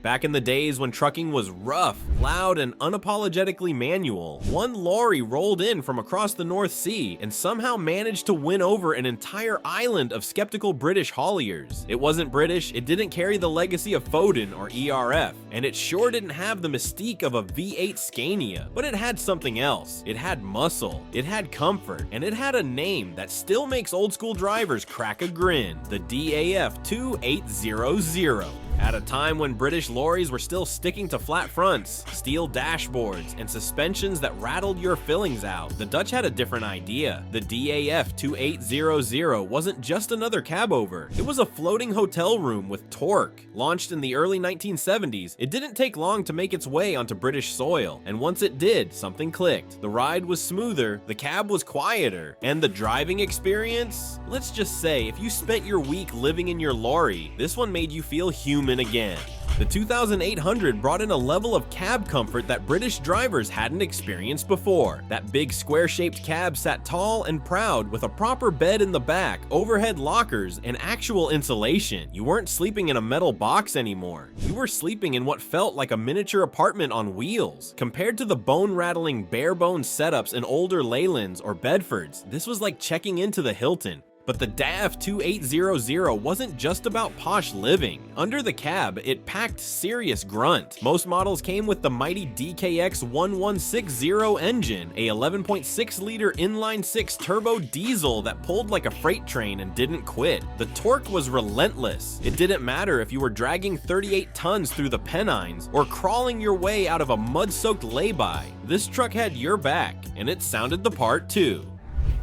Back in the days when trucking was rough, loud, and unapologetically manual, one lorry rolled in from across the North Sea and somehow managed to win over an entire island of skeptical British hauliers. It wasn't British, it didn't carry the legacy of Foden or ERF, and it sure didn't have the mystique of a V8 Scania, but it had something else. It had muscle, it had comfort, and it had a name that still makes old school drivers crack a grin: the DAF 2800. At a time when British lorries were still sticking to flat fronts, steel dashboards, and suspensions that rattled your fillings out, the Dutch had a different idea. The DAF 2800 wasn't just another cabover, it was a floating hotel room with torque. Launched in the early 1970s, it didn't take long to make its way onto British soil, and once it did, something clicked. The ride was smoother, the cab was quieter, and the driving experience? Let's just say, if you spent your week living in your lorry, this one made you feel human again. The 2800 brought in a level of cab comfort that British drivers hadn't experienced before. That big square-shaped cab sat tall and proud with a proper bed in the back, overhead lockers, and actual insulation. You weren't sleeping in a metal box anymore. You were sleeping in what felt like a miniature apartment on wheels. Compared to the bone-rattling, bare-bones setups in older Leylands or Bedfords, this was like checking into the Hilton. But the DAF 2800 wasn't just about posh living. Under the cab, it packed serious grunt. Most models came with the mighty DKX 1160 engine, a 11.6-liter inline-six turbo diesel that pulled like a freight train and didn't quit. The torque was relentless. It didn't matter if you were dragging 38 tons through the Pennines or crawling your way out of a mud-soaked lay-by. This truck had your back, and it sounded the part too.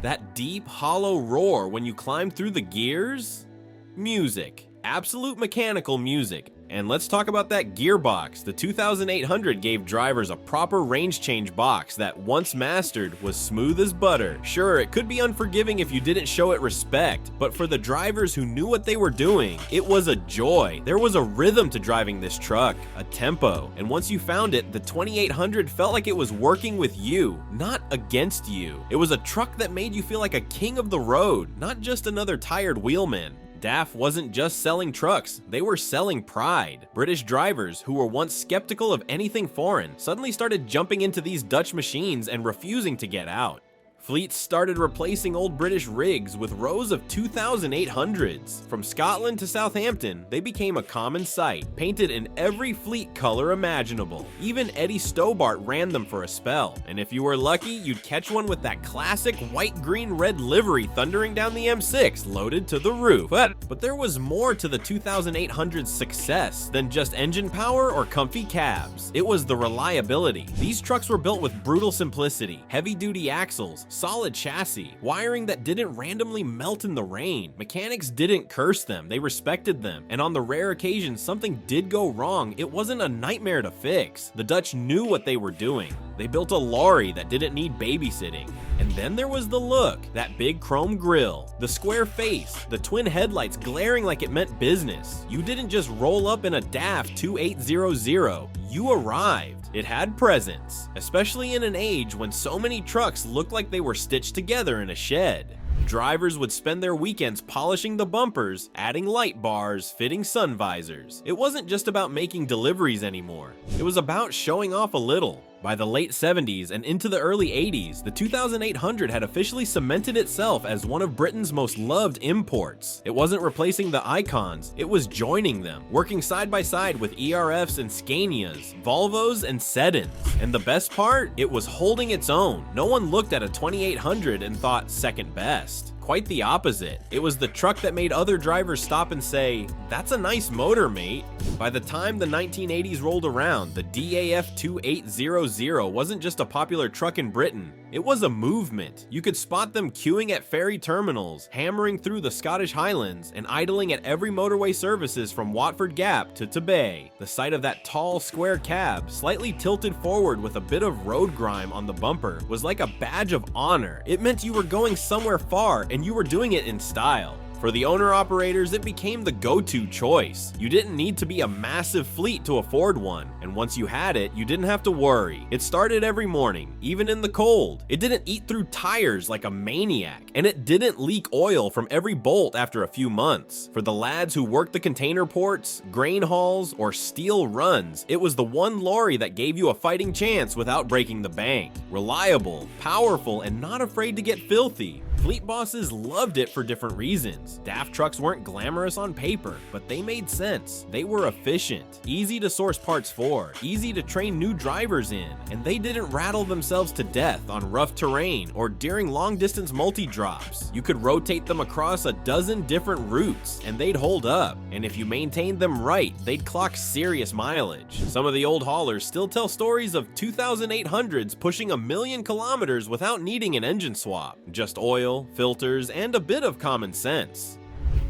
That deep, hollow roar when you climb through the gears? Music. Absolute mechanical music. And let's talk about that gearbox. The 2800 gave drivers a proper range change box that, once mastered, was smooth as butter. Sure, it could be unforgiving if you didn't show it respect, but for the drivers who knew what they were doing, it was a joy. There was a rhythm to driving this truck, a tempo, and once you found it, the 2800 felt like it was working with you, not against you. It was a truck that made you feel like a king of the road, not just another tired wheelman. DAF wasn't just selling trucks, they were selling pride. British drivers, who were once skeptical of anything foreign, suddenly started jumping into these Dutch machines and refusing to get out. Fleets started replacing old British rigs with rows of 2800s. From Scotland to Southampton, they became a common sight, painted in every fleet color imaginable. Even Eddie Stobart ran them for a spell, and if you were lucky, you'd catch one with that classic white-green-red livery thundering down the M6 loaded to the roof. But there was more to the 2800's success than just engine power or comfy cabs. It was the reliability. These trucks were built with brutal simplicity, heavy-duty axles, solid chassis, wiring that didn't randomly melt in the rain. Mechanics didn't curse them, they respected them, and on the rare occasion something did go wrong, it wasn't a nightmare to fix. The Dutch knew what they were doing. They built a lorry that didn't need babysitting. And then there was the look, that big chrome grille, the square face, the twin headlights glaring like it meant business. You didn't just roll up in a DAF 2800, you arrived. It had presence, especially in an age when so many trucks looked like they were stitched together in a shed. Drivers would spend their weekends polishing the bumpers, adding light bars, fitting sun visors. It wasn't just about making deliveries anymore. It was about showing off a little. By the late 70s and into the early 80s, the 2800 had officially cemented itself as one of Britain's most loved imports. It wasn't replacing the icons, it was joining them, working side by side with ERFs and Scanias, Volvos and Sedans. And the best part? It was holding its own. No one looked at a 2800 and thought second best. Quite the opposite. It was the truck that made other drivers stop and say, "That's a nice motor, mate." By the time the 1980s rolled around, the DAF 2800 wasn't just a popular truck in Britain, it was a movement. You could spot them queuing at ferry terminals, hammering through the Scottish Highlands, and idling at every motorway services from Watford Gap to Bay. The sight of that tall, square cab, slightly tilted forward with a bit of road grime on the bumper, was like a badge of honor. It meant you were going somewhere far, and you were doing it in style. For the owner-operators, it became the go-to choice. You didn't need to be a massive fleet to afford one, and once you had it, you didn't have to worry. It started every morning, even in the cold. It didn't eat through tires like a maniac, and it didn't leak oil from every bolt after a few months. For the lads who worked the container ports, grain hauls, or steel runs, it was the one lorry that gave you a fighting chance without breaking the bank. Reliable, powerful, and not afraid to get filthy. Fleet bosses loved it for different reasons. DAF trucks weren't glamorous on paper, but they made sense. They were efficient, easy to source parts for, easy to train new drivers in, and they didn't rattle themselves to death on rough terrain or during long-distance multi-drops. You could rotate them across a dozen different routes, and they'd hold up. And if you maintained them right, they'd clock serious mileage. Some of the old haulers still tell stories of 2800s pushing 1,000,000 kilometers without needing an engine swap. Just oil, filters, and a bit of common sense.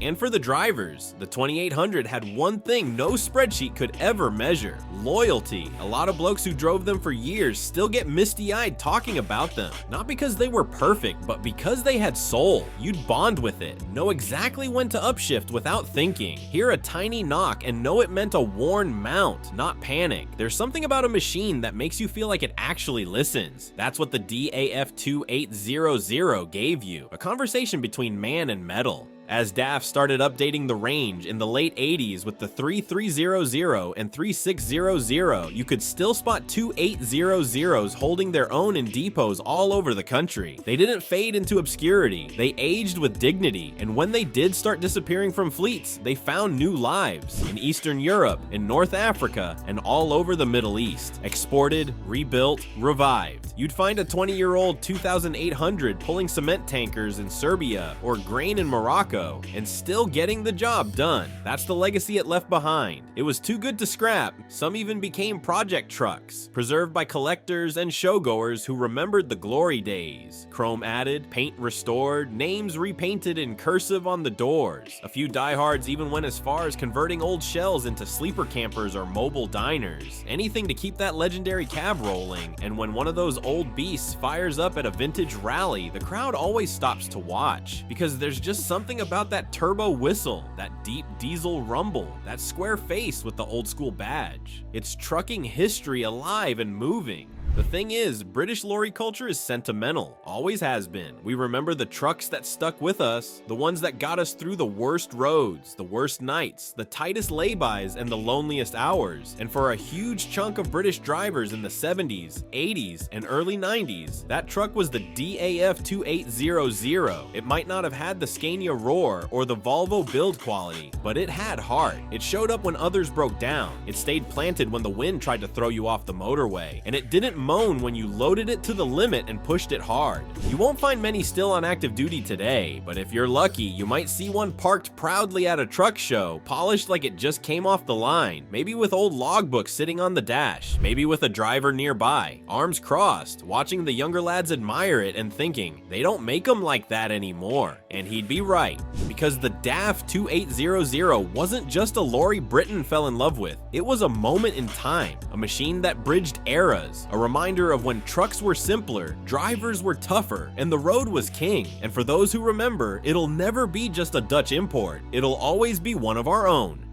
And for the drivers, the 2800 had one thing no spreadsheet could ever measure: loyalty. A lot of blokes who drove them for years still get misty-eyed talking about them. Not because they were perfect, but because they had soul. You'd bond with it, know exactly when to upshift without thinking, hear a tiny knock and know it meant a worn mount, not panic. There's something about a machine that makes you feel like it actually listens. That's what the DAF 2800 gave you, a conversation between man and metal. As DAF started updating the range in the late 80s with the 3300 and 3600, you could still spot two 800s holding their own in depots all over the country. They didn't fade into obscurity, they aged with dignity, and when they did start disappearing from fleets, they found new lives in Eastern Europe, in North Africa, and all over the Middle East. Exported, rebuilt, revived. You'd find a 20-year-old 2800 pulling cement tankers in Serbia or grain in Morocco, and still getting the job done. That's the legacy it left behind. It was too good to scrap. Some even became project trucks, preserved by collectors and showgoers who remembered the glory days. Chrome added, paint restored, names repainted in cursive on the doors. A few diehards even went as far as converting old shells into sleeper campers or mobile diners. Anything to keep that legendary cab rolling, and when one of those old beasts fires up at a vintage rally, the crowd always stops to watch, because there's just something about that turbo whistle, that deep diesel rumble, that square face with the old school badge. It's trucking history alive and moving. The thing is, British lorry culture is sentimental, always has been. We remember the trucks that stuck with us, the ones that got us through the worst roads, the worst nights, the tightest laybys, and the loneliest hours. And for a huge chunk of British drivers in the 70s, 80s, and early 90s, that truck was the DAF 2800. It might not have had the Scania roar or the Volvo build quality, but it had heart. It showed up when others broke down. It stayed planted when the wind tried to throw you off the motorway, and it didn't moan when you loaded it to the limit and pushed it hard. You won't find many still on active duty today, but if you're lucky, you might see one parked proudly at a truck show, polished like it just came off the line, maybe with old logbooks sitting on the dash, maybe with a driver nearby, arms crossed, watching the younger lads admire it and thinking, they don't make them like that anymore. And he'd be right, because the DAF 2800 wasn't just a lorry Britain fell in love with, it was a moment in time, a machine that bridged eras, a reminder of when trucks were simpler, drivers were tougher, and the road was king. And for those who remember, it'll never be just a Dutch import, it'll always be one of our own.